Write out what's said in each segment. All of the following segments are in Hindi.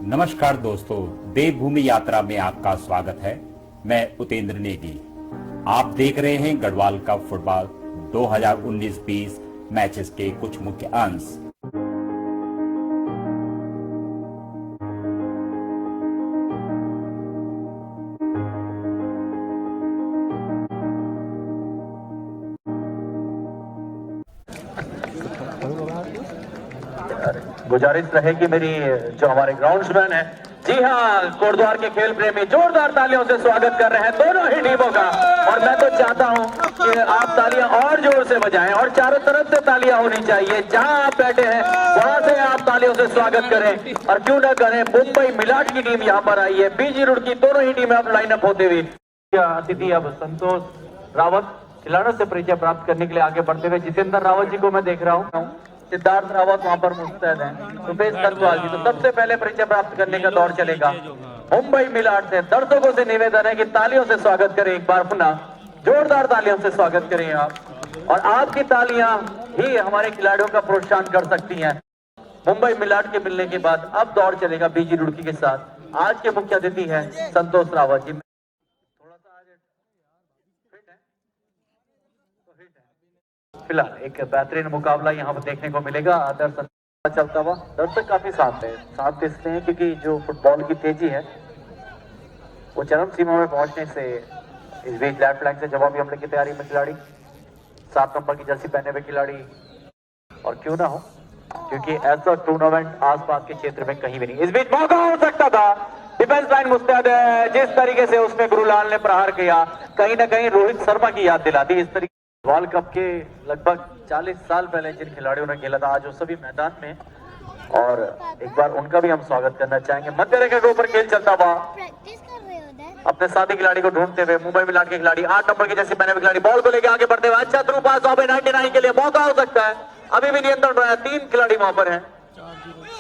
नमस्कार दोस्तों, देवभूमि यात्रा में आपका स्वागत है। मैं उपेंद्र नेगी। आप देख रहे हैं गढ़वाल कप फुटबॉल 2019-20 मैचेस के कुछ मुख्य अंश। गुजारिश रहेगी मेरी जो हमारे ग्राउंड्समैन है, जी हाँ, कोटद्वार के खेल प्रेमी जोरदार तालियों से स्वागत कर रहे हैं दोनों ही टीमों का। और मैं तो चाहता हूं कि आप तालियां और जोर से बजाएं और चारों तरफ से तालियां होनी चाहिए। जहां आप बैठे हैं वहां से आप तालियों से स्वागत करें। और क्यों ना करें, मुंबई मिलाट की टीम यहां पर आई है, बीजी रुड़की, दोनों ही टीमें अब लाइनअप होते हुए। अतिथि अब संतोष रावत खिलाड़ियों से परिचय प्राप्त करने के लिए आगे बढ़ते हुए जितेंद्र रावत जी को मैं देख रहा हूँ, सिद्धार्थ रावत वहां पर मुस्तैद हैं, रुपेश करवाल जी। तो सबसे पहले परिचय प्राप्त करने का दौर चलेगा मुंबई मिलाट से। दर्शकों से निवेदन है कि तालियों से स्वागत करें, एक बार पुनः जोरदार तालियों से स्वागत करें आप। और आपकी तालियां ही हमारे खिलाड़ियों का प्रोत्साहन कर सकती हैं। मुंबई मिलाट के मिलने के बाद अब दौर चलेगा बीजी रुड़की के साथ। आज के मुख्य अतिथि है संतोष रावत जी। फिलहाल एक बेहतरीन मुकाबला यहाँ पर देखने को मिलेगा। दर्शक चलता हुआ, दर्शक काफी साथ इसलिए हैं क्योंकि जो फुटबॉल की तेजी है वो चरम सीमा में पहुंचने से इस बीच लेफ्ट फ्लैंक से जवाबी हमले की तैयारी में खिलाड़ी, 7 नंबर की जर्सी पहने हुए खिलाड़ी। और क्यों ना हो, क्योंकि ऐसा टूर्नामेंट आसपास के क्षेत्र में कहीं भी नहीं। इस बीच मौका हो सकता था, डिफेंस लाइन मुस्तैद है। जिस तरीके से उसमें गुरुलाल ने प्रहार किया, कहीं ना कहीं रोहित शर्मा की याद दिलाती। इस तरीके वर्ल्ड कप के लगभग 40 साल पहले जिन खिलाड़ियों ने खेला था, आज वो सभी मैदान में। और एक बार उनका भी हम स्वागत करना चाहेंगे। मध्य रेखा के ऊपर खेल चलता हुआ अपने साथी खिलाड़ी को ढूंढते हुए मुंबई मिलाट के खिलाड़ी, 8 नंबर की जैसे पहने हुए खिलाड़ी बॉल को लेकर आगे बढ़ते हुए। अच्छा थ्रू पास 99 के लिए मौका हो सकता है। अभी भी नियंत्रण रहा, 3 खिलाड़ी वहां पर है।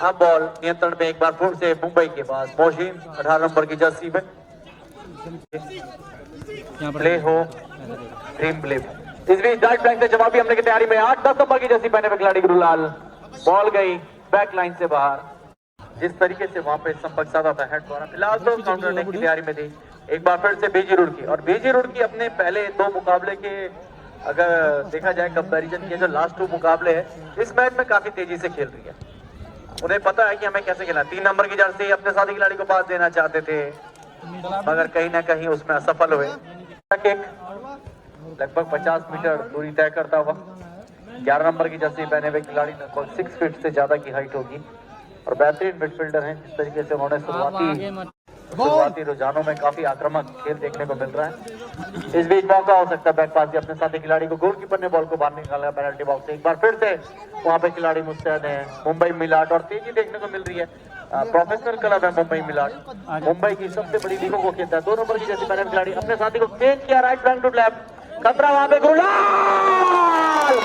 अब बॉल नियंत्रण में एक बार फिर से मुंबई के पास। मोशीन 18 नंबर की जर्सी में प्ले हो ड्रीम प्ले। इस बीच राइट फ्लैंक से जवाबी हमले की तैयारी में 8-10 नंबर की जर्सी पहने हुए खिलाड़ी गुरुलाल। बॉल गई बैक लाइन से बाहर। जिस तरीके से वहां पे संपर्क साधा था हेड द्वारा, फिलहाल तो काउंटर अटैक की तैयारी में थी। एक बार फिर से बीजी रुड़की। और बीजी रुड़की अपने पहले 2 मुकाबले के अगर देखा जाए कंपैरिजन के जो लास्ट 2 मुकाबले हैं, इस मैच में काफी तेजी से खेल रही है। उन्हें पता है कि हमें कैसे खेलना। 3 नंबर की जर्सी अपने साथी खिलाड़ी को पास देना चाहते थे, मगर कहीं ना कहीं उसमें असफल हुए। लगभग 50 मीटर दूरी तय करता हुआ 11 नंबर की जर्सी पहने हुए खिलाड़ी, लगभग 6 फीट से ज्यादा की हाइट होगी और बेहतरीन मिडफील्डर हैं। जिस तरीके से उन्होंने शुरुआती रुझानों में काफी आक्रामक खेल देखने को मिल रहा है। इस बीच मौका हो सकता है बैक पास अपने साथी खिलाड़ी को। गोलकीपर ने बॉल को बाहर निकाला पेनल्टी बॉक्स से। एक बार फिर से वहां पे खिलाड़ी मुस्तैद है मुंबई मिलाट और तेजी देखने को मिल रही है। प्रोफेशनल क्लब है मुंबई मिलाट, मुंबई की सबसे बड़ी लीगों को खेलता है। 2 नंबर की जैसे पहले खिलाड़ी अपने साथी को चेंज किया, राइट फ्लैंक टू लेफ्ट। खतरा वहां पे गुरुलाल,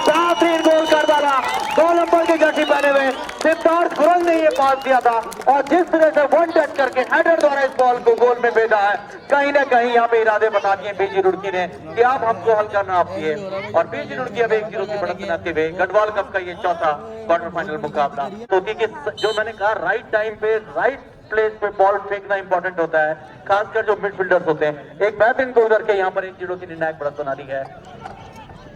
बेहतरीन गोल कर डाला। 2 नंबर की जर्सी पहने हुए सिद्धार्थ गुरल ने ये पास दिया था और जिस तरह से वन टच करके हेडर द्वारा इस बॉल को गोल में भेजा है, कहीं ना कहीं यहाँ पे इरादे बता दिए बीजी रुड़की ने कि आप हमको हल करना आती है। और बीजी रुड़की अब 1-0 की बढ़त बनाते हुए गढ़वाल कप का ये चौथा क्वार्टर फाइनल मुकाबला। तो जो मैंने कहा, राइट टाइम पे राइट प्लेस पे बॉल फेंकना इंपॉर्टेंट होता है, खासकर जो मिडफील्डर्स होते हैं। एक बेहतरीन गोल करके यहाँ पर 1-0 की निर्णायक बढ़त बना दी है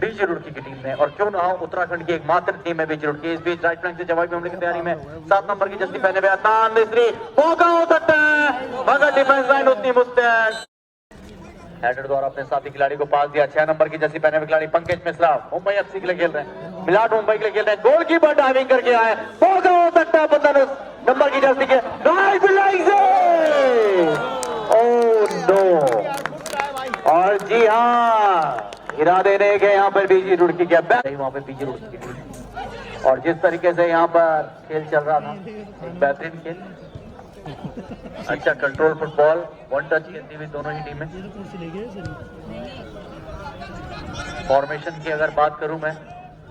बीजी रुड़की की टीम ने। और क्यों ना हो, उत्तराखंड की एकमात्र टीम है बीजी रुड़की। इस बीच राइट फ्लैंक से जवाबी हमले की तैयारी में 7 नंबर की जर्सी पहने हुए अदनान मिस्री। मौका हो सकता है, मगर डिफेंस लाइन उतनी मुस्तैद। हेडर द्वारा अपने साथी खिलाड़ी को पास दिया। 6 नंबर की जर्सी पहने हुए खिलाड़ी पंकज मिश्रा मुंबई एफसी के लिए खेल रहे हैं, मिलाट मुंबई के लिए खेल रहे हैं। गोलकीपर डाइविंग करके आए, मौका हो सकता है 15 नंबर की जर्सी के। Oh no! और जी हाँ, इरादे रहे गए यहाँ पर बीजी रुड़की के, वहां पे बीजी रुड़की की टीम। और जिस तरीके से यहाँ पर खेल चल रहा था, एक बेहतरीन खेल, अच्छा कंट्रोल फुटबॉल, वन टच खेलती हुई दोनों ही टीमें। फॉर्मेशन की अगर बात करूं मैं,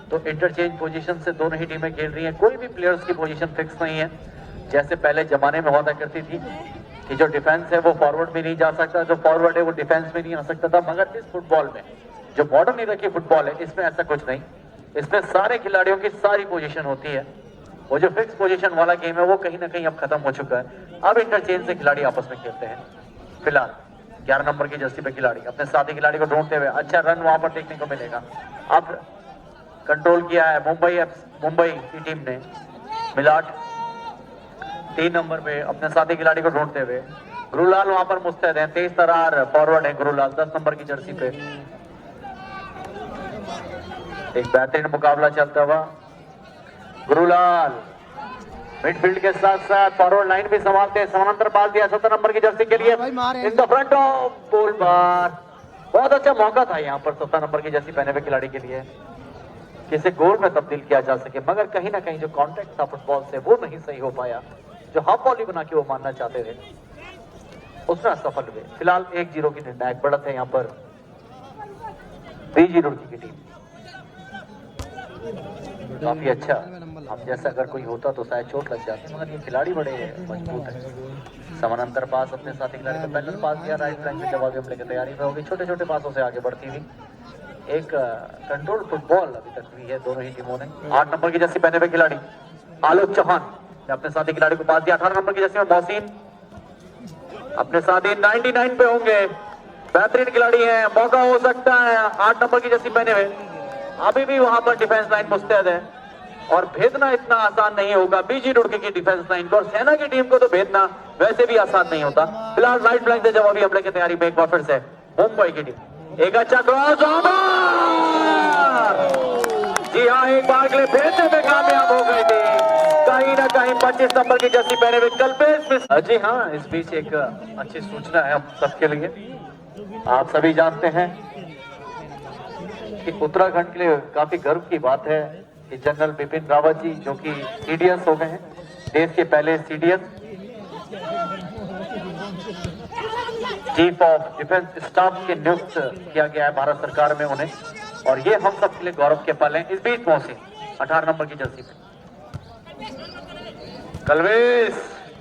तो इंटरचेंज पोजीशन से दोनों ही टीमें खेल रही हैं। कोई भी प्लेयर्स की पोजीशन फिक्स नहीं है, जैसे पहले जमाने में हुआ करती थी कि जो डिफेंस है वो फॉरवर्ड में नहीं जा सकता, जो फॉरवर्ड है वो डिफेंस में नहीं आ सकता था। मगर इस फुटबॉल में, जो मॉडर्न एरा की फुटबॉल है, इसमें ऐसा कुछ नहीं। इसमें सारे खिलाड़ियों की सारी पोजीशन होती है वो जो फिक्स पोजीशन वाला गेम है वो कहीं ना कहीं अब खत्म हो चुका है। अब इंटरचेंज से खिलाड़ी आपस में खेलते हैं। फिलहाल 11 नंबर की जर्सी पे खिलाड़ी अपने साथी खिलाड़ी को ढूंढते हुए अच्छा रन वहां पर देखने को मिलेगा। अब कंट्रोल किया है मुंबई की टीम ने। मिलाट 3 नंबर पे अपने साथी खिलाड़ी को ढूंढते हुए। गुरुलाल वहां पर मुस्तैद है, तेज तरार फॉरवर्ड है गुरुलाल 10 नंबर की जर्सी पे। एक बेहतरीन मुकाबला चलता हुआ। गुरुलाल मिडफील्ड के साथ साथ फॉरवर्ड लाइन भी संभालते हैं। समानांतर पास दिया 17 नंबर की जर्सी के लिए in the front of goal bar. बहुत अच्छा मौका था यहाँ पर 17 नंबर की जर्सी पहने हुए खिलाड़ी के लिए कि इसे गोल में तब्दील किया जा सके, मगर कहीं ना कहीं जो कॉन्टैक्ट था फुटबॉल से वो नहीं सही हो पाया। जो हाफ वॉली बना के वो मानना चाहते थे उसमें असफल हुए। फिलहाल 1-0 की निर्णायक बढ़त है यहाँ पर बीजी रुड़की की टीम। काफी अच्छा, हम जैसा अगर कोई होता तो शायद चोट लग जाती, मगर ये खिलाड़ी बड़े मजबूत है। समानांतर पास अपने साथी खिलाड़ी को पैनल पास दिया, राइट फ्लैंक में जवाबी हमले की तैयारी में होगी। छोटे छोटे पासों से आगे बढ़ती हुई एक कंट्रोल फुटबॉल अभी तक हुई है दोनों ही टीमों ने। 8 नंबर की जर्सी पहने हुए खिलाड़ी आलोक चौहान ने अपने साथी खिलाड़ी को पास दिया। 18 नंबर की जर्सी में मोहसिन अपने साथी 99 पे होंगे। बेहतरीन खिलाड़ी है, मौका हो सकता है। 8 नंबर की जर्सी पहने हुए अभी भी वहां पर डिफेंस लाइन मुस्तैद है और भेदना इतना आसान नहीं होगा बीजी रुड़की की डिफेंस लाइन को, और सेना की टीम को तो भेदना वैसे भी आसान नहीं होता। फिलहाल राइट फ्लैंक से जवाबी हमले की तैयारी में एक बार फिर से मुंबई की टीम। एक अच्छा क्रॉस, जी हाँ, एक बार के लिए भेजने में कामयाब हो गई थी। कहीं ना कहीं 25 नंबर की जर्सी पहने हुए कल्पेश। जी हाँ, इस बीच एक अच्छी सूचना है हम सबके लिए। आप सभी जानते हैं कि उत्तराखंड के लिए काफी गर्व की बात है कि जनरल बिपिन रावत जी जो कि सीडीएस हो गए हैं, देश के पहले CDS chief of defence staff के नियुक्त किया गया है भारत सरकार में उन्हें, और ये हम सब के लिए गौरव के पल हैं। इस बीच मोहसिन 18 नंबर की जर्सी पे कलवेश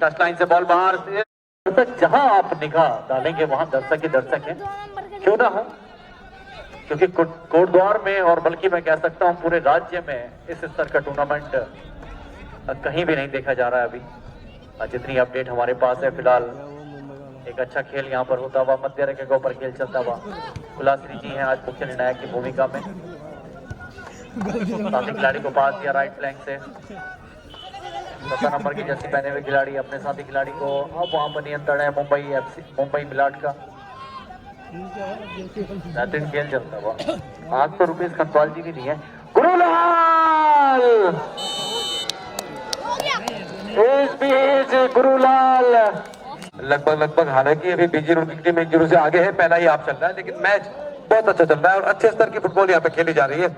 टच लाइन से बॉल बाहर से। दर्शक जहां आप निगाह डालेंगे वहां दर्शक ही दर्शक है, क्यों ना हो, क्योंकि कोटद्वार में और बल्कि मैं कह सकता हूं पूरे राज्य में इस स्तर का टूर्नामेंट कहीं भी नहीं देखा जा रहा है अभी जितनी अपडेट हमारे पास है। फिलहाल एक अच्छा खेल यहां पर होता हुआ, मध्य रेखा के ऊपर खेल चलता हुआ। कुलाश्री जी हैं आज मुख्य निर्णायक की भूमिका में। साथी खिलाड़ी को पास दिया राइट फ्लैंक से। 17 नंबर की जर्सी पहने हुए खिलाड़ी अपने साथी खिलाड़ी को, अब वहां पर नियंत्रण है मुंबई मिलाट का। बेहतरीन खेल चलता हुआ। आज तो रुपेश खंतवाल जी भी नहीं है। गुरुलाल इस बीच गुरुलाल लगभग हालांकि अभी बीजी रुड़की की टीम 1-0 से आगे है, पहला ही हाफ चल रहा है, लेकिन मैच बहुत अच्छा चल रहा है और अच्छे स्तर की फुटबॉल यहाँ पे खेली जा रही है।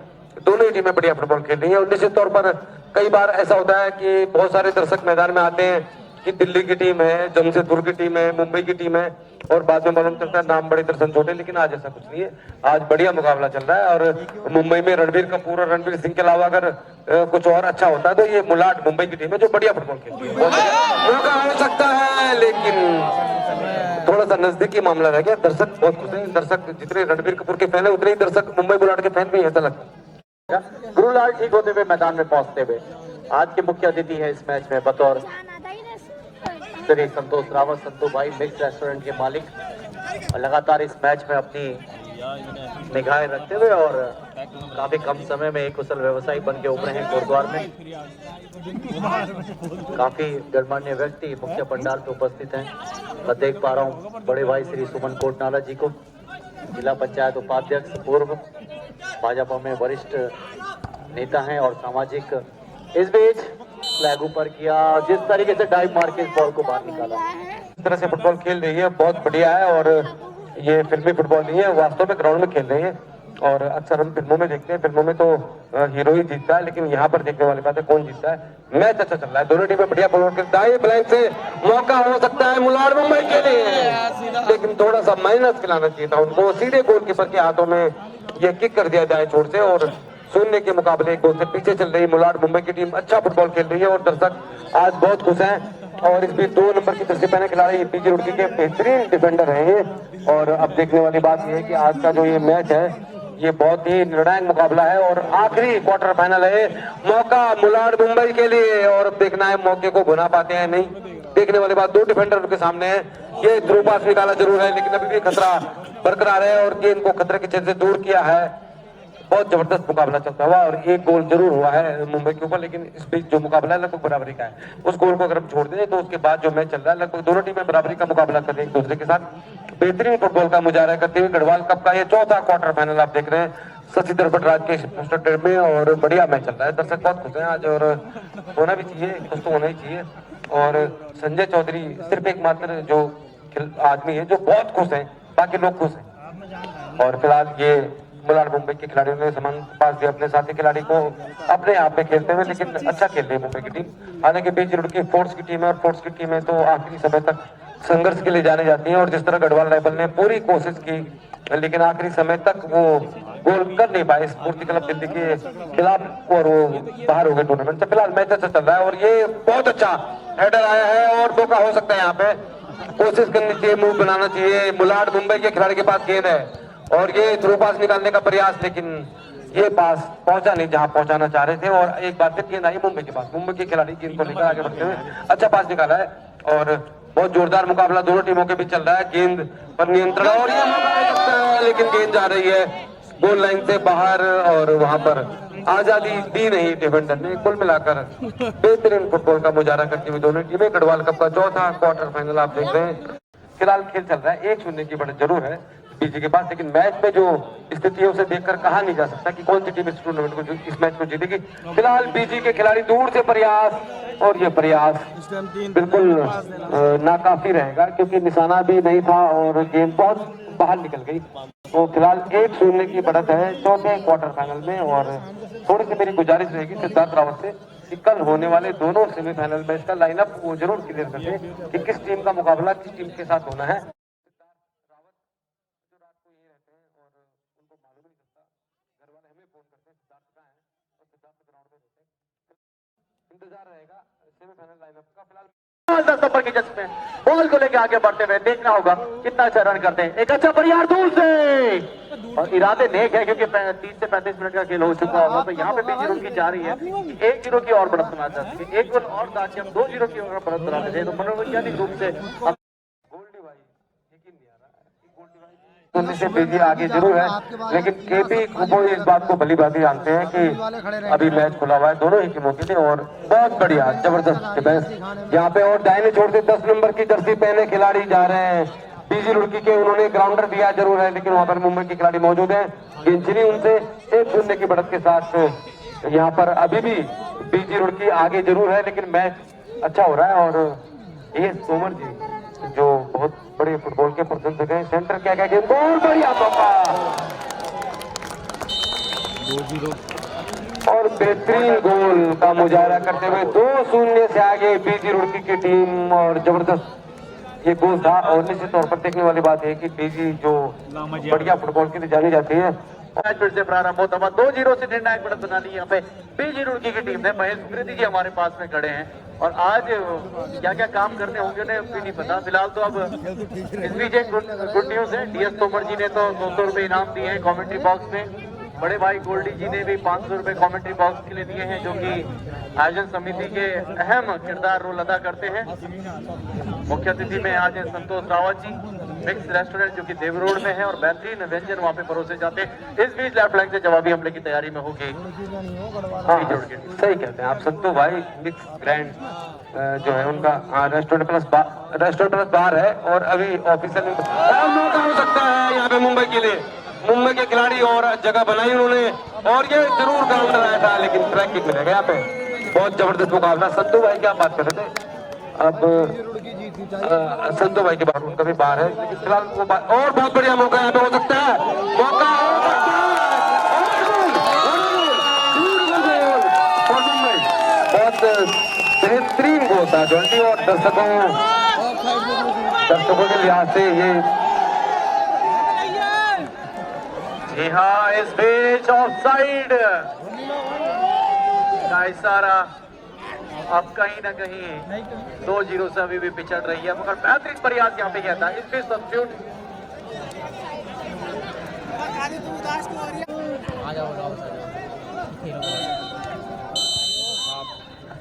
दोनों ही टीमें बढ़िया फुटबॉल खेल रही है और निश्चित तौर पर कई बार ऐसा होता है कि बहुत सारे दर्शक मैदान में आते हैं कि दिल्ली की टीम है, जमशेदपुर की टीम है, मुंबई की टीम है, और बाद में मालूम चलता है नाम बड़े दर्शन छोटे, लेकिन आज ऐसा कुछ नहीं है। आज बढ़िया मुकाबला चल रहा है और मुंबई में रणबीर कपूर और रणवीर सिंह के अलावा अगर कुछ और अच्छा होता है तो ये मुलाट मुंबई की टीम है जो बढ़िया फुटबॉल खेलती है। मौका हो सकता है लेकिन थोड़ा सा नजदीकी मामला रह गया। दर्शक बहुत खुश है, दर्शक जितने रणबीर कपूर के फैन है उतने ही दर्शक मुंबई मुलाट के फैन भी ऐसा लगता है। गुरुलाल ठीक होते हुए मैदान में पहुंचते हुए आज के मुख्य अतिथि है इस मैच में बतौर श्री संतोष रावत, संतू भाई मिक्स रेस्टोरेंट के मालिक, और लगातार इस मैच में अपनी निगाहें रखते हुए और काफी कम समय में एक कुशल व्यवसायी बन के उभरे हैं कोटद्वार में। काफी गणमान्य व्यक्ति मुख्य पंडाल पे उपस्थित हैं। मैं देख पा रहा हूँ बड़े भाई श्री सुमन कोटनाला जी को, जिला पंचायत उपाध्यक्ष, पूर्व भाजपा में वरिष्ठ नेता हैं और सामाजिक। इस बीच फ्लैग ऊपर किया, जिस तरीके से डाइव मार के इस बॉल को बाहर निकाला। इस तरह से फुटबॉल खेल रही है बहुत बढ़िया है और ये फिल्मी फुटबॉल नहीं है, वास्तव में ग्राउंड में खेल रही है। और अक्सर हम फिल्मों में देखते हैं, फिल्मों में तो हीरो ही जीतता है, लेकिन यहाँ पर देखने वाली बात है कौन जीतता है। मैच अच्छा चल रहा है, दोनों टीमें बढ़िया फुटबॉल खेलता है। ब्लैंक से मौका हो सकता है मुलाड मुंबई के लिए, लेकिन थोड़ा सा माइनस खिलाना चाहिए था उनको। सीधे गोलकीपर के हाथों में यह किक कर दिया जाए छोर से, और शून्य के मुकाबले एक गोल से पीछे चल रही मुलाड मुंबई की टीम अच्छा फुटबॉल खेल रही है और दर्शक आज बहुत खुश हैं। और इस बीच 2 नंबर की जर्सी पहने खिलाड़ी बीजी रुड़की के बेहतरीन डिफेंडर हैं ये। और अब देखने वाली बात यह है कि आज का जो ये मैच है ये बहुत ही निर्णायक मुकाबला है और आखिरी क्वार्टर फाइनल है। मौका मुलाड़ मुंबई के लिए और अब देखना है मौके को भुना पाते हैं नहीं। देखने वाली बात, 2 डिफेंडर उनके सामने है। ये थ्रू पास निकाला जरूर है लेकिन अभी भी खतरा बरकरार है और गेंद को खतरे के क्षेत्र से दूर किया है। बहुत जबरदस्त मुकाबला चलता हुआ और एक गोल जरूर हुआ है मुंबई के ऊपर, लेकिन इस बीच जो मुकाबला है लगभग बराबरी का है। उस गोल को अगर हम छोड़ दें तो उसके बाद जो मैच चल रहा है लगभग दोनों टीमें बराबरी का मुकाबला कर रही है एक दूसरे के साथ। बेहतरीन फुटबॉल का मुजाहरा करते हुए गढ़वाल कप का ये चौथा क्वार्टर फाइनल आप देख रहे हैं शशि दरपट राज के स्टेडियम में और बढ़िया मैच चल रहा है। दर्शक बहुत खुश हैं आज और होना भी चाहिए, खुश तो होना ही चाहिए। और संजय चौधरी सिर्फ एकमात्र जो आदमी है जो बहुत खुश है, बाकी लोग खुश हैं। और फिलहाल ये मुलाड़ मुंबई के खिलाड़ियों ने समान पास दिया अपने साथी खिलाड़ी को अपने आप में खेलते हुए, लेकिन अच्छा खेल रही है मुंबई की टीम। हालांकि बीच रोड की फोर्स की टीम है और फोर्स की टीमें तो आखिरी समय तक संघर्ष के लिए जाने जाती हैं और जिस तरह गढ़वाल राइफल ने पूरी कोशिश की लेकिन आखिरी समय तक वो गोल कर नहीं पाए स्फूर्ति क्लब दिल्ली के खिलाफ और वो बाहर हो गए टूर्नामेंट से। फिलहाल मैच अच्छा चल रहा है और ये बहुत अच्छा हेडर आया है और मौका हो सकता है यहाँ पे। कोशिश करनी चाहिए, मूव बनाना चाहिए। मुलाड़ मुंबई के खिलाड़ी के पास गेंद है और ये थ्रू पास निकालने का प्रयास, लेकिन ये पास पहुंचा नहीं जहां पहुंचाना चाह रहे थे। और एक बार फिर गेंद आई मुंबई के पास। मुंबई के खिलाड़ी गेंद को लेकर आगे बढ़ते हुए अच्छा पास निकाला है और बहुत जोरदार मुकाबला दोनों टीमों के बीच चल रहा है। गेंद पर नियंत्रण और ये मौका हो सकता है लेकिन गेंद जा रही है गोल लाइन से बाहर और वहां पर आजादी दी नहीं डिफेंडर ने। कुल मिलाकर बेहतरीन फुटबॉल का मुजाहरा करती हुई दोनों टीमें। गढ़वाल कप का चौथा क्वार्टर फाइनल आप देख रहे हैं। फिलहाल खेल चल रहा है, 1-0 की बढ़त जरूर है बीजी के पास, लेकिन मैच में जो स्थिति है उसे देखकर कहा नहीं जा सकता कि कौन सी टीम इस टूर्नामेंट को इस मैच को जीतेगी। फिलहाल बीजी के खिलाड़ी दूर से प्रयास और ये प्रयास बिल्कुल नाकाफी रहेगा क्योंकि निशाना भी नहीं था और गेंद बहुत बाहर निकल गई। तो फिलहाल 1-0 की बढ़त है चौथे क्वार्टर फाइनल में। और थोड़ी सी मेरी गुजारिश रहेगी सिद्धार्थ रावत से कि कल होने वाले दोनों सेमीफाइनल मैच का लाइनअप वो जरूर क्लियर कर दें कि किस टीम का मुकाबला किस टीम के साथ होना है। इंतजार रहेगा सेमीफाइनल लाइनअप का। फिलहाल 10 नंबर के जज में बॉल को लेकर आगे बढ़ते हुए देखना होगा कितना अच्छा रन करते हैं। एक अच्छा प्रयास दूर से और इरादे नेक है क्योंकि 30 से 35 मिनट का खेल हो चुका होगा। तो यहाँ पे 2-0 की जा रही है, 1-0 की और बढ़त बना सकते हैं। एक गोल और ताकि हम 2-0 की और बढ़त बना सकते हैं। तो मनोवैज्ञानिक रूप से से बीजी आगे जरूर है, लेकिन केपी कुबो इस बात को भली भांति जानते हैं कि अभी मैच खुला हुआ है दोनों ही टीमों के लिए। और बहुत बढ़िया जबरदस्त डिफेंस यहाँ पे। और दाहिने छोर से 10 नंबर की जर्सी पहने खिलाड़ी जा रहे हैं बीजी रुड़की के। उन्होंने ग्राउंडर दिया जरूर है लेकिन वहां पर मुंबई के खिलाड़ी मौजूद हैं। गेंद उनसे 1-0 की बढ़त के साथ यहाँ पर अभी भी बीजी रुड़की आगे जरूर है लेकिन मैच अच्छा हो रहा है। और ये तोमर जी जो बहुत बड़े फुटबॉल के प्रशंसक हैं, सेंटर क्या क्या गेंद बहुत बढ़िया मौका और बेहतरीन गोल का मुजाहरा करते हुए 2-0 से आगे बीजी रुड़की की टीम। और जबरदस्त ये गोल था और निश्चित तौर पर देखने वाली बात है कि बीजी जो बढ़िया फुटबॉल के लिए जानी जाती है। मैच फिर से प्रारंभ होता हुआ 2-0 से निर्णायक बढ़त बना ली यहाँ पे बीजी रुड़की की टीम ने। महेश कृति जी हमारे पास में खड़े हैं और आज क्या क्या काम करने होंगे उन्हें भी नहीं पता। फिलहाल तो अब इस बीच एक गुड न्यूज है, DS तोमर जी ने तो 200 रुपए इनाम दिए हैं कमेंट्री बॉक्स में। बड़े भाई गोल्डी जी ने भी 500 रुपए कमेंट्री बॉक्स के लिए दिए हैं जो कि आयोजन समिति के अहम किरदार रोल अदा करते हैं। मुख्य अतिथि में आज हैं संतोष रावत जी, मिक्स रेस्टोरेंट जो कि देव रोड में है और बेहतरीन व्यंजन वहाँ पे परोसे जाते हैं। इस बीच लेफ्ट लाइन से जवाबी हमले की तैयारी में होगी। हाँ, सही कहते हैं आप संतोष भाई। मिक्स ग्रैंड जो है उनका रेस्टोरेंट प्लस बार है और अभी ऑफिशियल मौका हो सकता है यहाँ पे मुंबई के लिए। मुंबई के खिलाड़ी और जगह बनाई उन्होंने और ये जरूर ग्राउंडर आया था लेकिन ट्रैक किक मिलेगा यहाँ पे। बहुत जबरदस्त मुकाबला। संतू भाई क्या बात कर रहे थे, अब संतू भाई के बाद उनका भी बाहर है लेकिन फिलहाल वो और बहुत बढ़िया मौका यहाँ पे हो सकता है। मौका बहुत बेहतरीन गोल था जोंटी और दर्शकों के लिहाज से ये। जी हाँ, इस बीच ऑफसाइड का इशारा अब कहीं ना कहीं 2-0 से अभी भी पिछड़ रही है मगर बेहतरीन प्रयास यहाँ पे किया था। इस बीच सब्स्टिट्यूट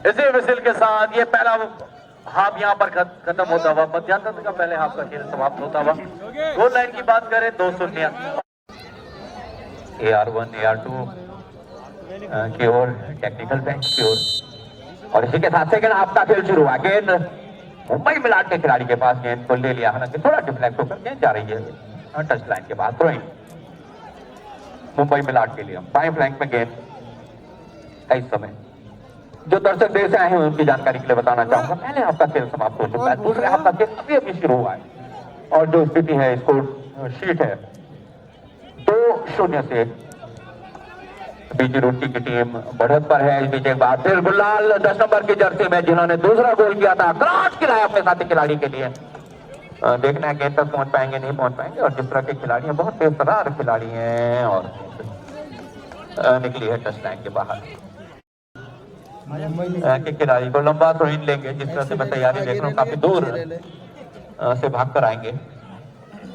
इसी विसिल के साथ ये पहला हाफ यहाँ पर खत्म होता हुआ, मध्यांतर का पहले हाफ का खेल समाप्त होता हुआ। गोल लाइन की बात करें 2-0 AR1 AR2 की ओर, टेक्निकल बेंच की ओर। और इसी के साथ सेकंड हाफ का खेल शुरू हुआ। गेंद मुंबई मिलाट के खिलाड़ी के पास गेंद को ले लिया, हालांकि थोड़ा डिफ्लेक्ट होकर गेंद जा रही है टच लाइन के बाद। थ्रोइंग मुंबई मिलाट के लिए बाएं फ्लैंक में गेंद। इस समय जो दर्शक देर से आए हैं उनकी जानकारी के लिए बताना चाहूंगा, पहले हाफ का खेल समाप्त हो चुका है, दूसरे हाफ का खेल अभी अभी शुरू हुआ है। और जो स्थिति है, स्कोर शीट है 2-0 से बीजी रोटी की टीम बढ़त पर है। इस बीच एक बार फिर गुलाल 10 नंबर की जर्सी में जिन्होंने दूसरा गोल किया था, क्रॉस खिलाया अपने साथी खिलाड़ी के लिए। देखना है गेंद तक पहुंच पाएंगे नहीं पहुंच पाएंगे। और जिस तरह के खिलाड़ी हैं, बहुत बेसरार खिलाड़ी हैं, और निकली है टच लाइन के बाहर। के खिलाड़ी को लंबा थ्रो-इन लेंगे, जिस तरह से मैं तैयारी देख रहा हूँ, काफी दूर से भाग कर आएंगे।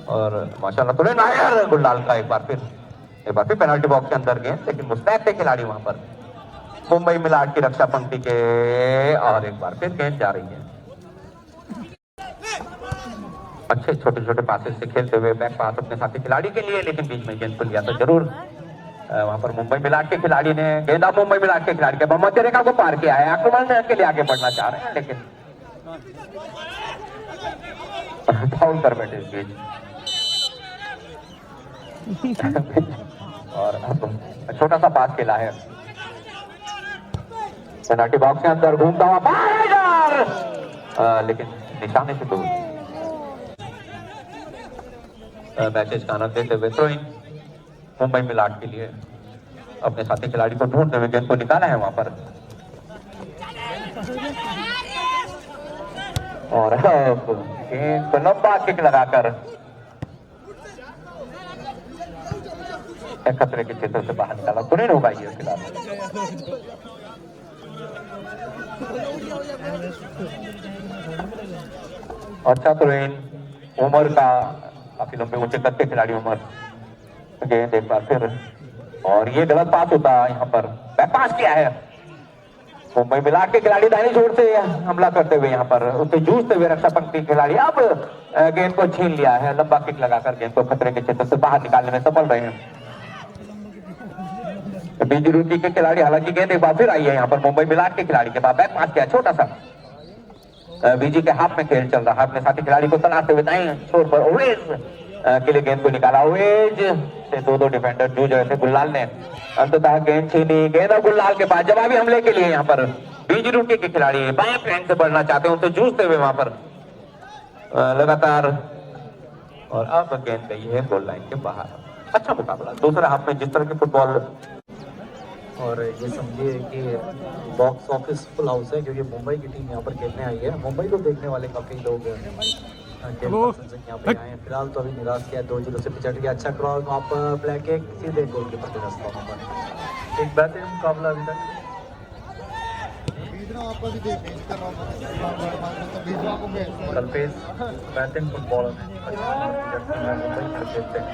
और माशाल्लाह थ्रो-इन आया गुलाल का एक बार फिर पेनल्टी बॉक्स के अंदर गेंद, लेकिन मुस्तैद थे खिलाड़ी वहां पर मुंबई मिलाट की रक्षा पंक्ति के। और एक बार फिर गेंद जा रही है। अच्छे छोटे छोटे पासेस से खेलते हुए बैक पास अपने साथी खिलाड़ी के लिए, लेकिन बीच में गेंद को लिया तो जरूर वहां पर मुंबई मिलाट के खिलाड़ी ने गेंद मुंबई मिलाट के खिलाड़ी के मध्य रेखा को पार किया है। आक्रमण के लिए आगे बढ़ना चाह रहे हैं, लेकिन फाउल कर बैठे इस बीच। और अब छोटा सा पास खेला है, पेनल्टी बॉक्स के अंदर घूमता हुआ बाहर, लेकिन निशाने से दूर। मैचेस का आनंद लेते हुए थ्रो-इन मुंबई मिलाट के लिए, अपने साथी खिलाड़ी को ढूंढते हुए गेंद को निकाला है वहां पर। और गेंद को लंबा किक लगाकर खतरे के क्षेत्र से बाहर निकाला। थ्रो-इन होगा ये खिलाड़ी। अच्छा थ्रो-इन उमर का, काफी लंबे ऊंचे कद के खिलाड़ी उमर। गेंद एक बार फिर, और ये गलत पास होता है यहाँ पर, बैक पास किया है। मुंबई मिलाट के खिलाड़ी दाहिनी छोर से हमला करते हुए यहाँ पर उससे जूझते हुए रक्षा पंक्ति खिलाड़ी अब गेंद को छीन लिया है। लंबा किक लगाकर गेंद को खतरे के क्षेत्र से बाहर निकालने में सफल रहे हैं बीजी रूटी के खिलाड़ी। हालांकि गेंद एक बार फिर आई है यहाँ पर मुंबई मिलाट के खिलाड़ी के पास, बैक पास किया छोटा सा। बीजी के हाथ में खेल चल रहा है, अपने साथी खिलाड़ी को तलाशते हुए दाएं छोर पर ओवेज के लिए गेंद को निकाला। ओवेज से दो डिफेंडर जूझ रहे थे, गुलाल ने अंततः गेंद छीनी। गेंद और गुलाल के बाद जवाबी हमले के लिए यहाँ पर बीजी रूटी के खिलाड़ी बाएं फ्लैंक से बढ़ना चाहते हैं, उनसे जूझते हुए वहां पर लगातार। और अब गेंद गई है गोल लाइन के बाहर। अच्छा मुकाबला दूसरे हाफ में, जिस तरह के फुटबॉल। और ये समझिए कि बॉक्स ऑफिस फुल हाउस है, क्योंकि मुंबई की टीम यहाँ पर खेलने आई है। मुंबई को देखने वाले काफी लोग यहाँ पे आए हैं। फिलहाल तो अभी निराश किया, 2-0 से पिछड़ गया। अच्छा क्रॉस वहाँ पर, ब्लैक एक सीधे गोल के पत्ते रास्ता वहाँ पर। एक बेहतरीन मुकाबला अभी तक। कल्पेश बेहतरीन फुटबॉलर है, मुंबई खेलते हैं,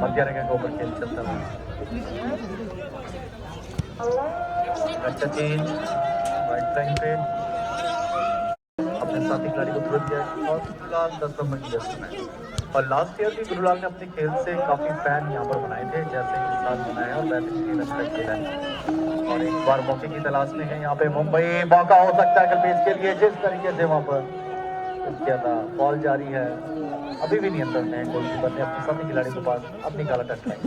मध्य रेखा के ऊपर खेल चलता है। अच्छा चेंज राइट फ्लैंक पे अपने साथी खिलाड़ी को तुरंत दिया, और गुरुलाल 10 नंबर की जर्सी में। और लास्ट ईयर भी गुरुलाल ने अपने खेल से काफी फैन यहाँ पर बनाए थे, जैसे इस साल बनाए, और बेहतरीन अच्छा खेला है। और एक बार मौके की तलाश में है यहाँ पे मुंबई। मौका हो सकता है कल्पेश के लिए, जिस तरीके से वहाँ पर किया था। बॉल जारी है, अभी भी नियंत्रण में गोलकीपर ने अपने साथी खिलाड़ी के पास अपनी काला टच लाइन।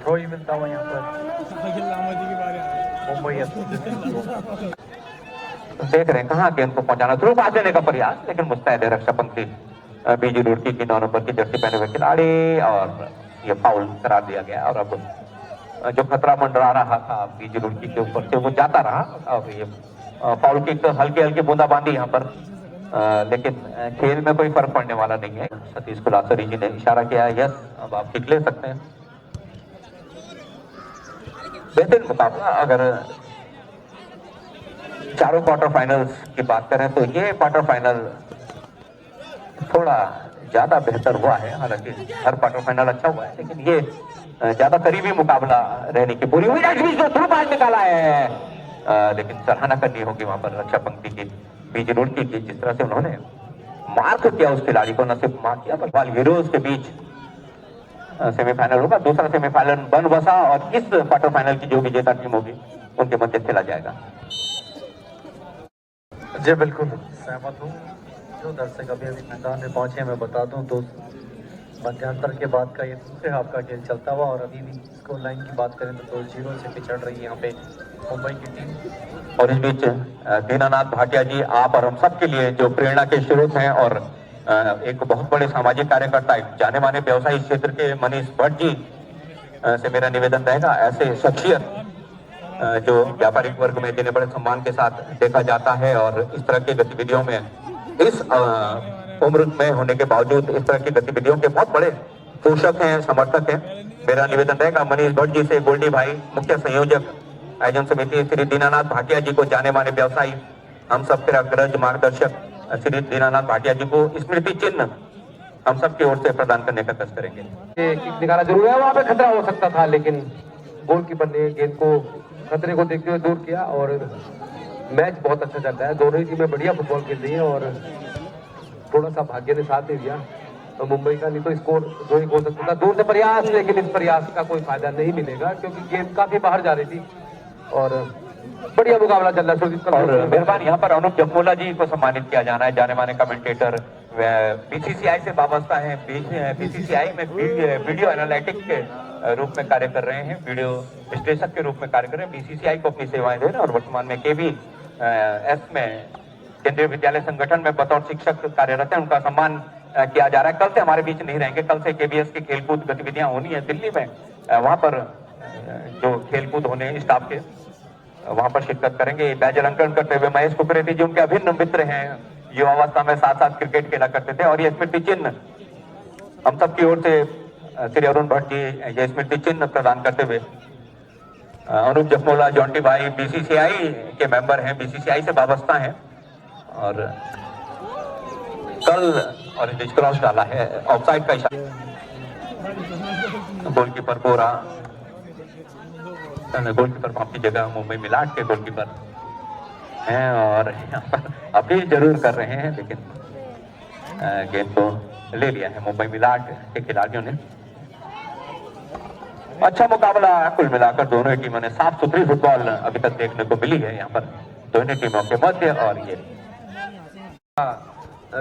थ्रो ही मिलता हुआ यहाँ पर मुंबई। देख रहे हैं कहाँ गेंद को पहुंचाना, थ्रू पास देने का प्रयास, लेकिन मुस्तैद है रक्षा पंक्ति बीजी रुड़की की 9 नंबर की जर्सी पहने हुए खिलाड़ी, और ये फाउल करार दिया गया। और अब जो खतरा मंडरा रहा था बीजी रुड़की के ऊपर से, वो जाता रहा। अब ये फाउल की तो हल्की हल्की बूंदाबांदी यहाँ पर, लेकिन खेल में कोई फर्क पड़ने वाला नहीं है। सतीश कुलासरी जी ने इशारा किया है, यस अब आप किक ले सकते हैं। बेहतरीन मुकाबला। अगर चारों क्वार्टर फाइनल्स की बात करें तो ये क्वार्टर फाइनल थोड़ा ज्यादा बेहतर हुआ है। हालांकि हर क्वार्टर फाइनल अच्छा हुआ है, लेकिन ये ज्यादा करीबी मुकाबला रहने की पूरी हुई। थ्रू पास निकाला है, लेकिन सराहना करनी होगी वहां पर रक्षा पंक्ति की, बीजी रोड की, जिस तरह से उन्होंने मार्क किया उस खिलाड़ी को, न सिर्फ मार्क किया बल्कि हीरोज के बीच सेमीफाइनल होगा। दूसरा सेमीफाइनल बनबसा और इस क्वार्टर फाइनल की जो विजेता टीम होगी उनके मध्य खेला जाएगा। जी बिल्कुल सहमत हूँ। जो दर्शक अभी अभी मैदान में पहुंचे मैं बता दूं तो मध्यांतर के बाद का ये दूसरे हाफ का खेल चलता हुआ, और अभी भी स्कोर लाइन की बात करें तो 2-0 से पिछड़ रही है यहाँ पे मुंबई की टीम। और इस बीच दीनानाथ भाटिया जी आप और हम सब के लिए जो प्रेरणा के स्रोत हैं और एक बहुत बड़े सामाजिक कार्यकर्ता, जाने माने व्यवसायिक क्षेत्र के मनीष भट्ट जी से मेरा निवेदन रहेगा, ऐसे शख्सियत जो व्यापारिक वर्ग में जिन्हें बड़े सम्मान के साथ देखा जाता है और इस तरह की गतिविधियों में इस उम्र में होने के बावजूद इस तरह की गतिविधियों के बहुत बड़े पोषक हैं, समर्थक हैं। मेरा निवेदन रहेगा मनीष भट्ट जी से, गोल्डी भाई मुख्य संयोजक आयोजन समिति, श्री दीनानाथ भाटिया जी को, जाने माने व्यवसायी, हम सब के अग्रज मार्गदर्शक श्री दीनानाथ भाटिया जी को स्मृति चिन्ह हम सब की ओर से प्रदान करने का कष्ट करेंगे। किक निकाला जरूर है, वहां पे खतरा हो सकता था, लेकिन गोलकीपर ने गेंद को खतरे को देखते हुए दूर किया और मैच बहुत अच्छा चल रहा है। दोनों ही टीमें बढ़िया फुटबॉल खेल रही है और थोड़ा सा भाग्य ने साथ दे दिया तो मुंबई का, नहीं तो स्कोर 2-1 हो सकता था। दूर से प्रयास, लेकिन इस प्रयास का कोई फायदा नहीं मिलेगा क्योंकि गेंद काफी बाहर जा रही थी और बढ़िया मुकाबला चल रहा है। और मेहरबान यहाँ पर अनुप जमोला जी को सम्मानित किया जाना है, जाने माने कमेंटेटर, बीसीसीआई से वाबस्ता है, बीसीसीआई में वीडियो एनालिटिक्स के रूप में कार्य कर रहे हैं, वीडियो विश्लेषक के रूप में कार्य कर रहे हैं, बीसीसीआई को अपनी सेवाएं दे रहे हैं और वर्तमान में KVS में केंद्रीय विद्यालय संगठन में बतौर शिक्षक कार्यरत है। उनका सम्मान किया जा रहा है। कल से हमारे बीच नहीं रहेंगे, कल से KVS की खेलकूद गतिविधियां होनी है दिल्ली में, वहां पर जो खेलकूद होने स्टाफ के वहां पर शिरकत करेंगे। बैज अलंकरण करते हुए महेश कुकरेती जी उनके अभिन्न मित्र हैं, युवावस्था में साथ साथ क्रिकेट खेला करते थे और ये स्मृति चिन्ह हम सब की ओर से श्री अरुण भट्ट जी ये स्मृति चिन्ह प्रदान करते हुए, अनुप जमोला, जॉन्टी भाई बीसीसीआई के मेंबर हैं, बीसीसीआई से वाबस्ता हैं और कल और क्रॉस डाला है, ऑफसाइड का इशारा, गोलकीपर बोरा, गोलकीपर आपकी जगह मुंबई मिलाट के गोलकीपर हैं और यहाँ पर अपील जरूर कर रहे हैं, लेकिन गेंद को ले लिया है मुंबई मिलाट के खिलाड़ियों ने। अच्छा मुकाबला कुल मिलाकर दोनों ही टीमों ने, साफ सुथरी फुटबॉल अभी तक देखने को मिली है यहाँ पर दोनों टीमों के मध्य। और ये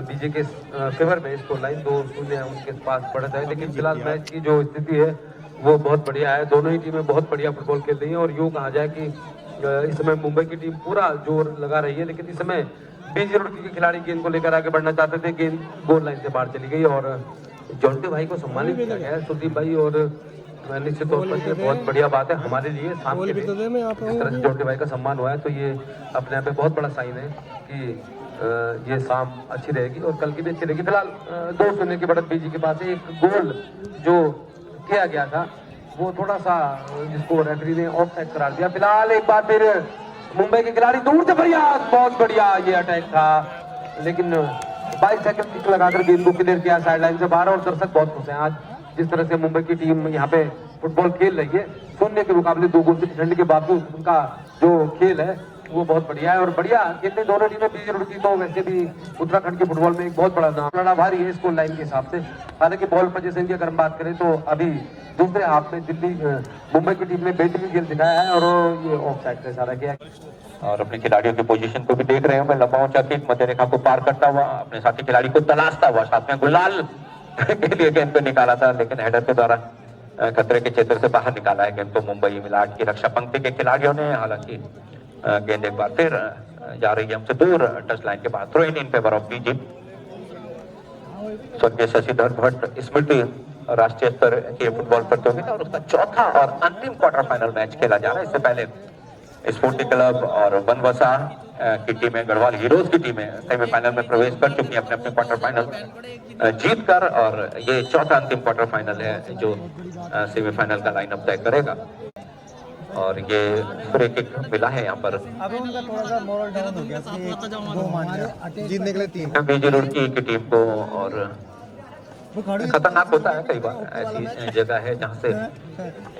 बीजे के फेवर में स्कोर लाइन 2-0 उनके पास बढ़त है, लेकिन फिलहाल मैच की जो स्थिति है वो बहुत बढ़िया है। दोनों ही टीमें बहुत बढ़िया फुटबॉल खेल रही हैं और यूँ कहा जाए कि इस समय मुंबई की टीम पूरा जोर लगा रही है, लेकिन इस समय बीजी रोड के खिलाड़ी गेंद को लेकर आगे बढ़ना चाहते थे, गेंद गोल लाइन से बाहर चली गई और जॉन्टी भाई को सम्मानित किया गया है, सुदीप भाई, और निश्चित तौर पर ये बहुत बढ़िया बात है हमारे लिए। शाम के जिस तरह से जॉन्टी भाई का सम्मान हुआ है तो ये अपने आप में बहुत बड़ा साइन है कि ये शाम अच्छी रहेगी और कल की भी अच्छी रहेगी। फिलहाल 2-0 की बढ़त बीजी के पास है। एक गोल जो किया गया था वो थोड़ा सा जिसको रेफरी ने ऑफ साइड करार दिया। फिलहाल एक बार फिर मुंबई के खिलाड़ी दूर से प्रयास, बहुत बढ़िया ये अटैक था, लेकिन 22 सेकंड किक लगाकर गेंद को क्लियर किया साइड लाइन से बाहर और दर्शक बहुत खुश हैं आज जिस तरह से मुंबई की टीम यहाँ पे फुटबॉल खेल रही है। शून्य के मुकाबले 2 गोल से ठंड के बावजूद उनका जो खेल है वो बहुत बढ़िया है और बढ़िया खेलते दोनों टीमें बीजी रोड की। तो वैसे भी उत्तराखंड के फुटबॉल में एक बहुत बड़ा नाम लड़ा भारी है स्कोर लाइन के हिसाब से। हालांकि बॉल पोजीशन की अगर हम बात करें तो अभी दूसरे हाफ में मुंबई की टीम ने बेहतरीन खेल दिखाया है और ये ऑफ साइड का इशारा किया और अपने खिलाड़ियों की पोजीशन को भी देख रहे हैं। मैं लंबा ऊंचा किक मध्य रेखा को पार करता हुआ अपने साथी खिलाड़ी को तलाशता हुआ, साथ में गुलाल के लिए गेंद पे निकाला था, लेकिन हेडर के द्वारा खतरे के क्षेत्र से बाहर निकाला है गेंद को मुंबई मिलाट की रक्षा पंक्ति के खिलाड़ियों ने। हालांकि गेंद एक बार फिर जा रही है हमसे दूर टच लाइन के बाद। थ्रो इन फेवर ऑफ बीजी। स्वर्गीय शशिधर भट्ट स्मृति राष्ट्रीय स्तर की फुटबॉल प्रतियोगिता और उसका चौथा और अंतिम क्वार्टर फाइनल मैच खेला जा रहा है। इससे पहले स्पोर्टिंग क्लब और बनबसा की टीमें, गढ़वाल हीरोज की टीमें सेमीफाइनल में प्रवेश कर चुकी हैं अपने अपने क्वार्टर फाइनल जीत कर, और ये चौथा अंतिम क्वार्टर फाइनल है जो सेमीफाइनल का लाइनअप तय करेगा। और ये फ्री किक मिला है यहाँ पर, अब उनका थोड़ा सा मोरल डाउन हो गया, जीतने के लिए 3 बीजी रुड़की की टीम को, और खतरनाक होता है कई बार, ऐसी जगह है जहां से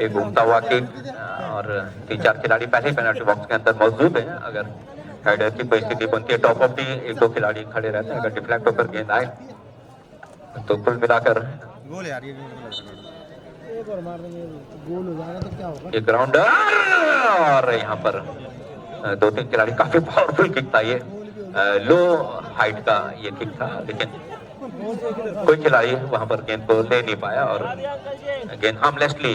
एक घूमता हुआ किक और 3-4 खिलाड़ी पहले ही पेनल्टी बॉक्स के अंदर मौजूद हैं। अगर हेडर की परिस्थिति बनती है टॉप ऑफ दी, 1-2 खिलाड़ी खड़े रहते हैं, अगर डिफ्लेक्ट होकर गेंद आए तो कुल मिलाकर गोल यार, ये एक और मार देंगे गोल हो जाएगा तो क्या होगा। एक राउंडर और यहाँ पर 2-3 खिलाड़ी, काफी पावरफुल किक था ये, लो हाइट का ये किक था, लेकिन कोई खिलाड़ी वहां पर गेंद को ले नहीं पाया और गेंद हार्मलेसली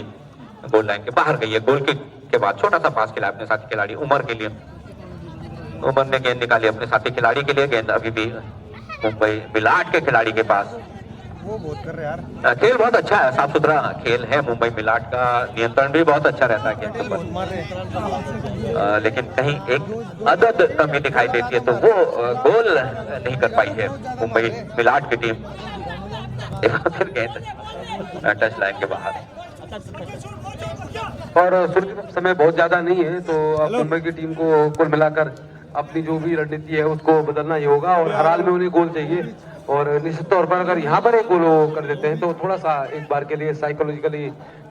गोल लाइन के बाहर गई है। गोल किक के बाद छोटा सा पास खेला अपने साथी खिलाड़ी उमर के लिए, उमर ने गेंद निकाली अपने साथी खिलाड़ी के लिए, गेंद अभी भी मुंबई मिलाट के खिलाड़ी के पास। वो बहुत कर रहे यार, खेल बहुत अच्छा है, साफ सुथरा खेल है, मुंबई मिलाट का नियंत्रण भी बहुत अच्छा रहता है गेंद पर, मार रहे लेकिन कहीं एक अदद कमी दिखाई देती है तो वो गोल नहीं कर पाई है मुंबई मिलाट की टीम। फिर गेंद टच लाइन के बाहर और सुरक्षित समय बहुत ज्यादा नहीं है, तो अब मुंबई की टीम को कुल मिलाकर अपनी जो भी रणनीति है उसको बदलना ही होगा और हर हाल में उन्हें गोल चाहिए। और निश्चित तौर पर अगर यहाँ पर एक गोल कर देते हैं तो थोड़ा सा एक बार के लिए साइकोलॉजिकली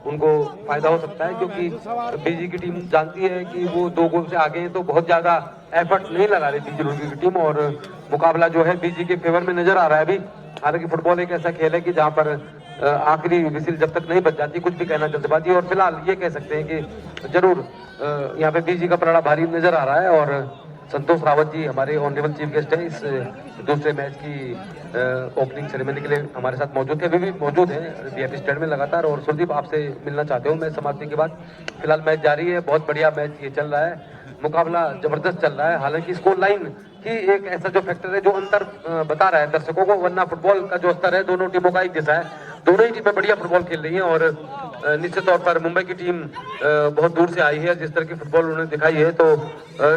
उनको फायदा हो सकता है, क्योंकि बीजी की टीम जानती है कि वो 2 गोल से आगे हैं, तो बहुत ज्यादा एफर्ट नहीं लगा रही बीजी रुड़की की टीम और मुकाबला जो है बीजी के फेवर में नजर आ रहा है अभी। हालांकि फुटबॉल एक ऐसा खेल है कि जहाँ पर आखिरी विसिल जब तक नहीं बच जाती कुछ भी कहना जल्दबाजी, और फिलहाल ये कह सकते हैं कि जरूर यहाँ पे बीजी का पलड़ा भारी नजर आ रहा है। और संतोष रावत जी हमारे ऑनरेबल चीफ गेस्ट हैं, इस दूसरे मैच की ओपनिंग सेरेमनी के लिए हमारे साथ मौजूद थे, अभी भी मौजूद हैं वीआईपी स्टैंड में लगातार। और सुरदीप आपसे मिलना चाहते हूँ मैं समाप्ति के बाद। फिलहाल मैच जारी है, बहुत बढ़िया मैच ये चल रहा है, मुकाबला जबरदस्त चल रहा है। हालांकि स्कोर लाइन ही एक ऐसा जो फैक्टर है जो अंतर बता रहा है दर्शकों को, वरना फुटबॉल का जो स्तर है दोनों टीमों का एक जैसा है, दोनों ही टीमें बढ़िया फुटबॉल खेल रही हैं। और निश्चित तौर पर मुंबई की टीम बहुत दूर से आई है, जिस तरह की फुटबॉल उन्होंने दिखाई है, तो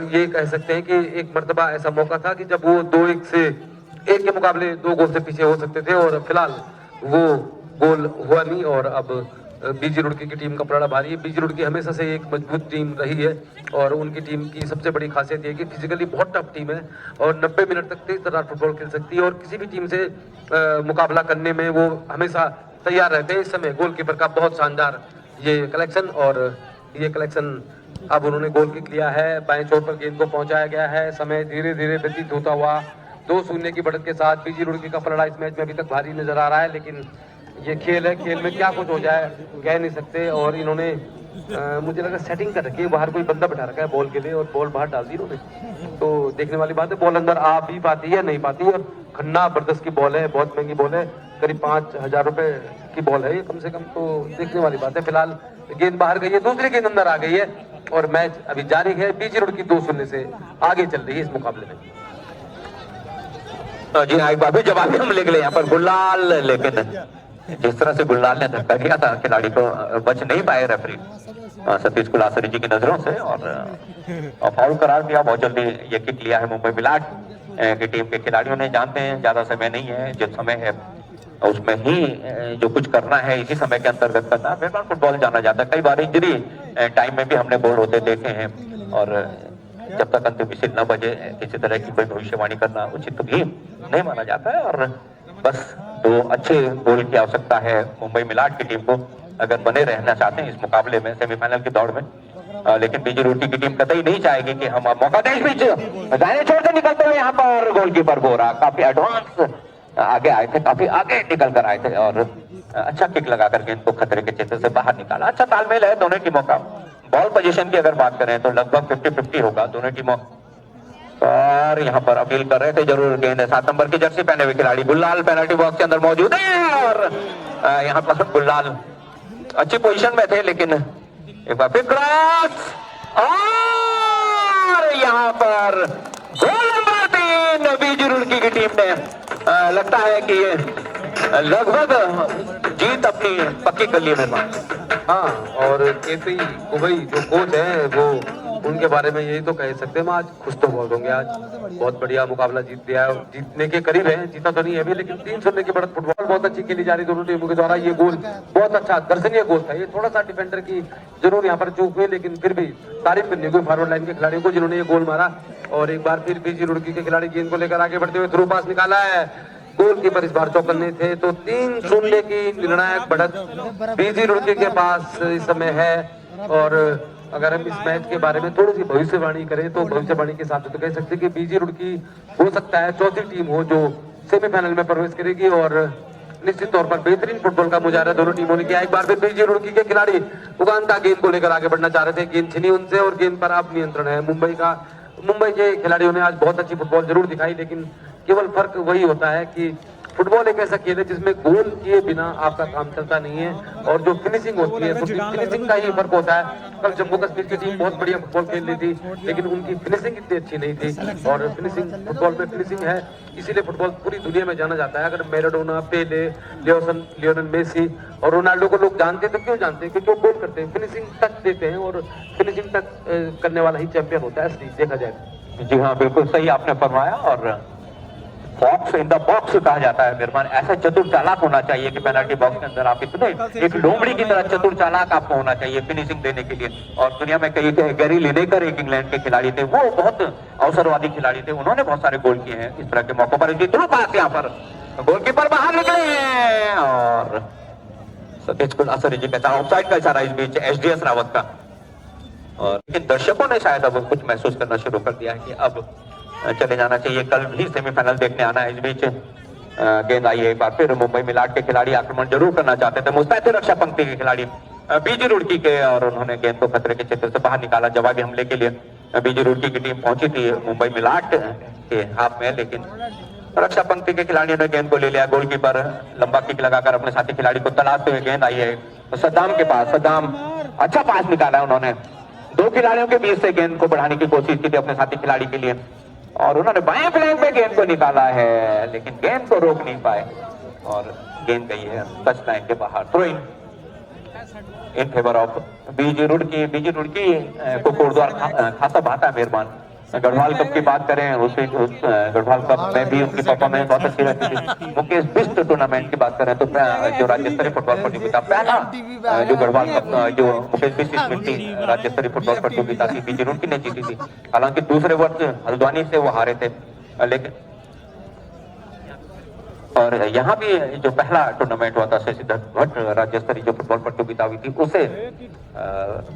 ये कह सकते हैं कि एक मर्तबा ऐसा मौका था कि जब वो 2-1 से 1 के मुकाबले 2 गोल से पीछे हो सकते थे, और फिलहाल वो गोल हुआ नहीं। और अब बीजी रुड़की की टीम का पलड़ा भारी है। बीजी रुड़की हमेशा से एक मजबूत टीम रही है और उनकी टीम की सबसे बड़ी खासियत ये है कि फिजिकली बहुत टफ टीम है और 90 मिनट तक तेज तर्रार फुटबॉल खेल सकती है और किसी भी टीम से मुकाबला करने में वो हमेशा तैयार रहते हैं। इस समय गोलकीपर का बहुत शानदार ये कलेक्शन, और ये कलेक्शन अब उन्होंने गोल किक लिया है, बाएं छोर पर गेंद को पहुंचाया गया है। समय धीरे धीरे व्यतीत होता हुआ 2-0 की बढ़त के साथ बीजी रुड़की का पलड़ा इस मैच में अभी तक भारी नजर आ रहा है, लेकिन ये खेल है, खेल में क्या कुछ हो जाए कह नहीं सकते। और इन्होंने मुझे लगा सेटिंग कर रखी है, बाहर कोई बंदा बैठा रखा है बॉल के लिए और बॉल बाहर डाल दी इन्होंने, तो देखने वाली बात है बॉल अंदर आ भी पाती है नहीं पाती। और खन्ना बरदस्त की बॉल है, बहुत महंगी बॉल है, करीब 5,000 रुपए की बॉल है ये कम से कम, तो देखने वाली बात है। फिलहाल गेंद बाहर गई है, दूसरी गेंद अंदर आ गई है और मैच अभी जारी है। बीजी रुड़की 2-0 से आगे चल रही है इस मुकाबले में। जी हाँ, एक बार भी जवाबी हमले के लिए यहाँ पर गुलाल, लेकिन जिस तरह से गुलाल ने धक्का दिया था खिलाड़ी को बच नहीं पाए रेफरी सतीश कुलासरी जी की नजरों से, और फाउल करार दिया। बहुत जल्दी ये किक लिया है मुंबई मिलाट की टीम के खिलाड़ियों ने। जानते हैं ज्यादा समय नहीं है, जिस समय है उसमें ही जो कुछ करना है इसी समय के अंतर्गत करना है। बेकार फुटबॉल जाना जाता है, कई बार इंजरी टाइम में भी हमने गोल होते देखे हैं, और जब तक अंतिम विसिल न बजे किसी तरह की कोई भविष्यवाणी करना उचित भी नहीं माना जाता है। और बस 2 अच्छे गोल की आवश्यकता है मुंबई मिलाट की टीम को अगर बने रहना चाहते हैं इस मुकाबले में, सेमीफाइनल की दौड़ में। लेकिन बीजी रुड़की की टीम कतई नहीं चाहेगी कि हम मौका दें। इस बीच दाहिने छोर से निकलते हुए यहाँ पर गोलकीपर बोरा काफी एडवांस आगे आए थे, काफी आगे निकल कर आए थे और अच्छा किक लगाकर गेंद को खतरे के क्षेत्र से बाहर निकाला। अच्छा तालमेल है दोनों टीमों का। बॉल पोजीशन की अगर बात करें तो लगभग 50-50 होगा दोनों टीमों। और यहाँ पर अपील कर रहे थे जरूर गेंद 7 नंबर की जर्सी पहने हुए खिलाड़ी गुलाल पेनल्टी बॉक्स के अंदर मौजूद है, और यहाँ पर गुलाल अच्छी पोजीशन में थे, लेकिन एक बार फिर क्रॉस और यहाँ पर गोल नंबर 3 बीजी रुड़की की टीम ने। लगता है कि ये लगभग जीत अपनी पक्की कर ली है। हाँ, और केपी कुबई जो कोच है वो उनके बारे में यही तो कह सकते हैं, आज खुश तो बहुत होंगे। आज बहुत बढ़िया मुकाबला जीत दिया है, जीतने के करीब है, जीता तो नहीं है अभी, लेकिन 3-0 की बढ़त। फुटबॉल बहुत अच्छी खेली जा रही दोनों टीमों के द्वारा। ये गोल बहुत अच्छा दर्शनीय गोल था। ये थोड़ा सा डिफेंडर की जरूर यहाँ पर चूक हुई, लेकिन फिर भी तारीफ करनी कोई फॉरवर्ड लाइन के खिलाड़ियों को जिन्होंने ये गोल मारा। और एक बार फिर बीजी रुड़की के खिलाड़ी गेंद को लेकर आगे बढ़ते हुए थ्रू पास निकाला है, गोलकीपर इस बार चौकन्ने थे। तो 3-0 की निर्णायक बढ़त बीजी रुड़की के पास इस समय है। और अगर हम इस मैच के बारे में थोड़ी सी भविष्यवाणी करें तो भविष्यवाणी के हिसाब से तो कह सकते हैं कि बीजी रुड़की हो सकता है चौथी टीम हो जो सेमीफाइनल में प्रवेश करेगी। और निश्चित तौर पर बेहतरीन फुटबॉल का मुजाहरा दोनों टीमों ने किया। एक बार फिर बीजी रुड़की के खिलाड़ी उगानता गेंद को लेकर आगे बढ़ना चाह रहे थे, गेंद छिनी उनसे और गेंद पर अब नियंत्रण है मुंबई के खिलाड़ियों ने आज बहुत अच्छी फुटबॉल जरूर दिखाई, लेकिन केवल फर्क वही होता है कि फुटबॉल एक ऐसा खेल है जिसमें गोल किए बिना आपका काम चलता नहीं है। और जो फिनिशिंग होती है फिनिशिंग का ही फर्क होता है। कल जम्मू कश्मीर की टीम बहुत बढ़िया फुटबॉल खेल रही थी, लेकिन उनकी फिनिशिंग इतनी अच्छी नहीं थी। और फिनिशिंग फुटबॉल में फिनिशिंग है, इसीलिए फुटबॉल पूरी दुनिया में जाना जाता है। अगर मैराडोना, पेले, लियोनेल मेसी और रोनाल्डो को लोग जानते तो क्यों जानते हैं? क्योंकि वो गोल करते हैं, फिनिशिंग टच देते हैं और फिनिशिंग टच करने वाला ही चैंपियन होता है असली देखा जाए। जी हाँ, बिल्कुल सही आपने फरमाया। और बॉक्स इन द बॉक्स कहा जाता है मेहरबान, ऐसा चतुर चालाक होना चाहिए कि पेनल्टी बॉक्स के अंदर आप इतने एक लोमड़ी की तरह चतुर चालाक आपको होना चाहिए फिनिशिंग देने के लिए। और दुनिया में कई गैरी लिनेकर एक इंग्लैंड के खिलाड़ी थे, वो बहुत अवसरवादी खिलाड़ी थे, उन्होंने बहुत सारे गोल किए हैं इस तरह के मौकों पर। थ्रू पास यहाँ पर गोलकीपर बाहर निकले और सतीश कुलासरी जी का ऑफसाइड का इशारा इस बीच एसडीएस रावत का। और लेकिन दर्शकों ने शायद अब कुछ महसूस करना शुरू कर दिया है कि अब चले जाना चाहिए, कल भी सेमीफाइनल देखने आना है। इस बीच गेंद आई है एक बार फिर मुंबई मिलाट के खिलाड़ी आक्रमण जरूर करना चाहते थे, मुस्तैद रक्षा पंक्ति के खिलाड़ी बीजी रुड़की के, और उन्होंने गेंद को खतरे के क्षेत्र से बाहर निकाला जवाबी हमले के लिए। बीजी रुड़की की टीम पहुंची थी मुंबई मिलाट के हाथ में, लेकिन रक्षा पंक्ति के खिलाड़ियों ने गेंद को ले लिया। गोलकीपर लंबा किक लगाकर अपने साथी खिलाड़ी को तलाशते हुए गेंद आई है सद्दाम के पास। सद्दाम अच्छा पास निकाला उन्होंने, दो खिलाड़ियों के बीच से गेंद को बढ़ाने की कोशिश की थी अपने साथी खिलाड़ी के लिए, और उन्होंने बाएं फ्लैंक पे गेंद को निकाला है, लेकिन गेंद को रोक नहीं पाए और गेंद गई है टच लाइन के बाहर। थ्रो इन फेवर ऑफ बीजी रुड़की। बीजी रुड़की को कोटद्वार खासा भाता है मेहरबान। गढ़वाल कप की बात करें, उस गढ़वाल कप में भी उनकी परफॉर्मेंस बहुत अच्छी रहती थी। मुकेश बिष्ट टूर्नामेंट की बात करें तो जो राज्य स्तरीय फुटबॉल प्रतियोगिता पहला जो गढ़वाल कप जो मुकेश बिष्ट स्मृति राज्य स्तरीय फुटबॉल प्रतियोगिता थी बीजी रुड़की ने जीती थी। हालांकि दूसरे वर्ष हल्द्वानी से वो हारे थे, लेकिन और यहाँ भी जो पहला टूर्नामेंट हुआ था शशिधर भट्ट राज्य स्तरीय जो फुटबॉल प्रतियोगिता हुई थी उसे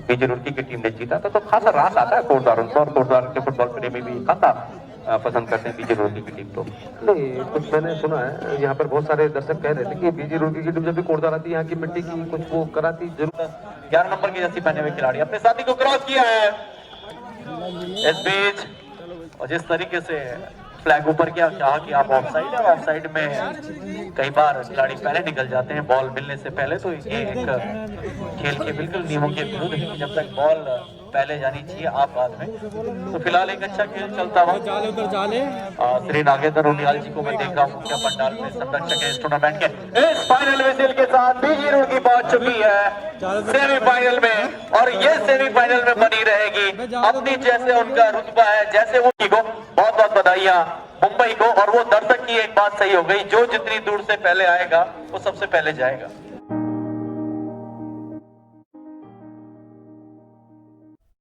बीजी रुड़की की टीम ने जीता था। तो खासा रास आता है कोटद्वार उनको, और कोटद्वार के फुटबॉल प्रेमी भी खासा पसंद करते हैं बीजी रुड़की की टीम। तो नहीं, कुछ मैंने सुना है यहाँ पर बहुत सारे दर्शक कह रहे थे कि बीजी रुड़की की टीम जब भी कोटद्वार आती है यहाँ की मिट्टी की कुछ वो कराती जरूर। 11 नंबर की जर्सी पहने हुए खिलाड़ी अपने साथी को क्रॉस किया है इस बीच, और जिस तरीके से फ्लैग ऊपर किया कहा कि आप ऑफसाइड है। ऑफसाइड में कई बार खिलाड़ी पहले निकल जाते हैं बॉल मिलने से पहले, तो ये एक खेल के बिल्कुल नियमों के विरुद्ध है कि जब तक बॉल पहले जानी चाहिए आप बाद में। तो फिलहाल एक अच्छा खेल चलता हुआ श्री नागेंद्र उनियाल जी को मैं देख रहा हूँ मुख्य पंडाल में संरक्षक है इस टूर्नामेंट के। इस फाइनल विजिल के साथ बीजी रुड़की पहुंच चुकी है सेमीफाइनल में, और ये सेमीफाइनल में बनी रहेगी अपनी जैसे उनका रुतबा है, जैसे वो को बहुत बहुत बधाइयां मुंबई को। और वो दर्शक की एक बात सही हो गई, जो जितनी दूर से पहले आएगा वो सबसे पहले जाएगा।